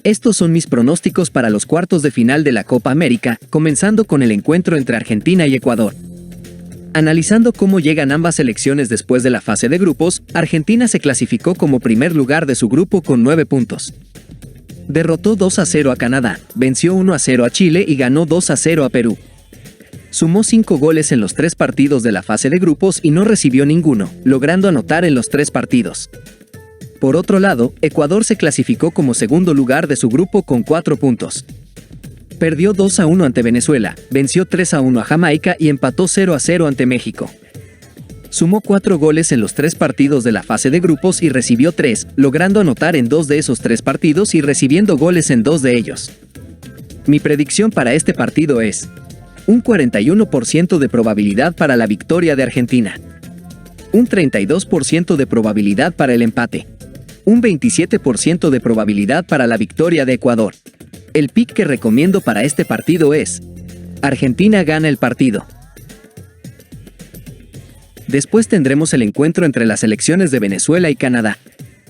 Estos son mis pronósticos para los cuartos de final de la Copa América, comenzando con el encuentro entre Argentina y Ecuador. Analizando cómo llegan ambas selecciones después de la fase de grupos, Argentina se clasificó como primer lugar de su grupo con 9 puntos. Derrotó 2-0 a Canadá, venció 1-0 a Chile y ganó 2-0 a Perú. Sumó 5 goles en los 3 partidos de la fase de grupos y no recibió ninguno, logrando anotar en los 3 partidos. Por otro lado, Ecuador se clasificó como segundo lugar de su grupo con 4 puntos. Perdió 2-1 ante Venezuela, venció 3-1 a Jamaica y empató 0-0 ante México. Sumó 4 goles en los 3 partidos de la fase de grupos y recibió 3, logrando anotar en 2 de esos 3 partidos y recibiendo goles en 2 de ellos. Mi predicción para este partido es un 41% de probabilidad para la victoria de Argentina, un 32% de probabilidad para el empate, un 27% de probabilidad para la victoria de Ecuador. El pick que recomiendo para este partido es Argentina gana el partido. Después tendremos el encuentro entre las selecciones de Venezuela y Canadá.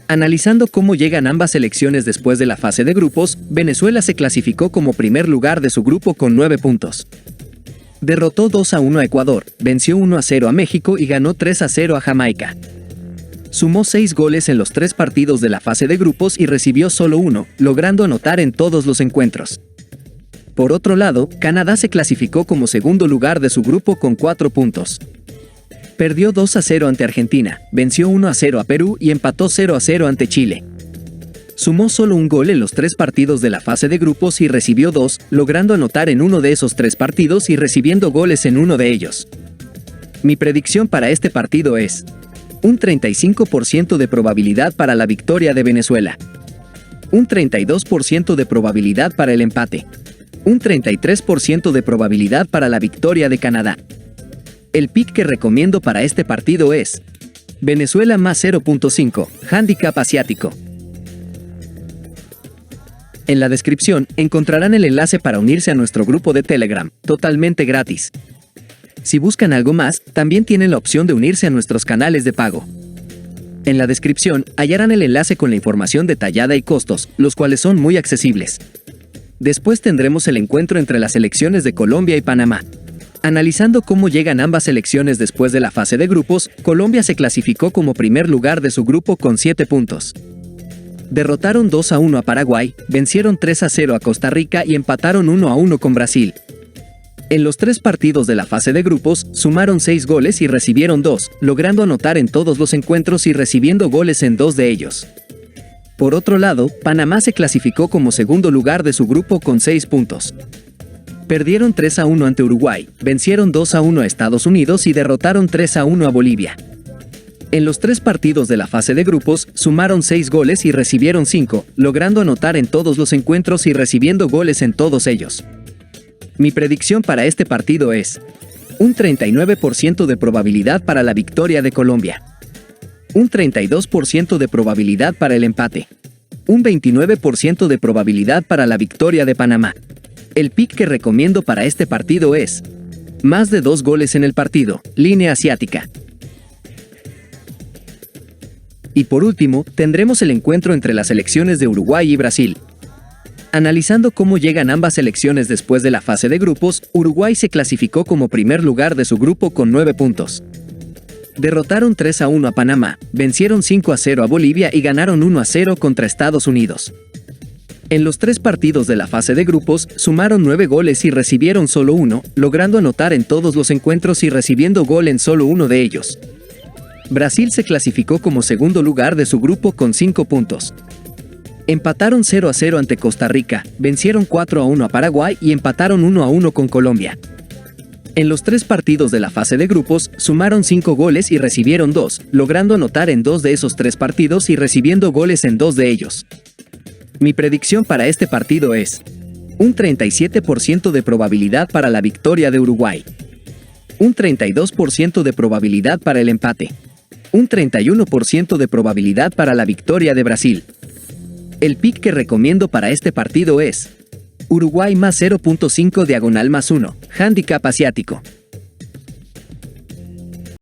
Analizando cómo llegan ambas selecciones después de la fase de grupos, Venezuela se clasificó como primer lugar de su grupo con 9 puntos. Derrotó 2-1 a Ecuador, venció 1-0 a México y ganó 3-0 a Jamaica. Sumó 6 goles en los 3 partidos de la fase de grupos y recibió solo 1, logrando anotar en todos los encuentros. Por otro lado, Canadá se clasificó como segundo lugar de su grupo con 4 puntos. Perdió 2-0 ante Argentina, venció 1-0 a Perú y empató 0-0 ante Chile. Sumó solo 1 gol en los 3 partidos de la fase de grupos y recibió 2, logrando anotar en uno de esos 3 partidos y recibiendo goles en uno de ellos. Mi predicción para este partido es un 35% de probabilidad para la victoria de Venezuela, un 32% de probabilidad para el empate, un 33% de probabilidad para la victoria de Canadá. El pick que recomiendo para este partido es Venezuela más 0.5, handicap asiático. En la descripción encontrarán el enlace para unirse a nuestro grupo de Telegram, totalmente gratis. Si buscan algo más, también tienen la opción de unirse a nuestros canales de pago. En la descripción hallarán el enlace con la información detallada y costos, los cuales son muy accesibles. Después tendremos el encuentro entre las selecciones de Colombia y Panamá. Analizando cómo llegan ambas selecciones después de la fase de grupos, Colombia se clasificó como primer lugar de su grupo con 7 puntos. Derrotaron 2-1 a Paraguay, vencieron 3-0 a Costa Rica y empataron 1-1 con Brasil. En los 3 partidos de la fase de grupos, sumaron 6 goles y recibieron 2, logrando anotar en todos los encuentros y recibiendo goles en 2 de ellos. Por otro lado, Panamá se clasificó como segundo lugar de su grupo con 6 puntos. Perdieron 3-1 ante Uruguay, vencieron 2-1 a Estados Unidos y derrotaron 3-1 a Bolivia. En los 3 partidos de la fase de grupos, sumaron 6 goles y recibieron 5, logrando anotar en todos los encuentros y recibiendo goles en todos ellos. Mi predicción para este partido es un 39% de probabilidad para la victoria de Colombia, un 32% de probabilidad para el empate, un 29% de probabilidad para la victoria de Panamá. El pick que recomiendo para este partido es más de 2 goles en el partido, línea asiática. Y por último, tendremos el encuentro entre las selecciones de Uruguay y Brasil. Analizando cómo llegan ambas selecciones después de la fase de grupos, Uruguay se clasificó como primer lugar de su grupo con 9 puntos. Derrotaron 3-1 a Panamá, vencieron 5-0 a Bolivia y ganaron 1-0 contra Estados Unidos. En los 3 partidos de la fase de grupos, sumaron 9 goles y recibieron solo 1, logrando anotar en todos los encuentros y recibiendo gol en solo uno de ellos. Brasil se clasificó como segundo lugar de su grupo con 5 puntos. Empataron 0-0 ante Costa Rica, vencieron 4-1 a Paraguay y empataron 1-1 con Colombia. En los 3 partidos de la fase de grupos, sumaron 5 goles y recibieron 2, logrando anotar en 2 de esos 3 partidos y recibiendo goles en 2 de ellos. Mi predicción para este partido es un 37% de probabilidad para la victoria de Uruguay, un 32% de probabilidad para el empate, un 31% de probabilidad para la victoria de Brasil. El pick que recomiendo para este partido es Uruguay más 0.5 diagonal más 1, handicap asiático.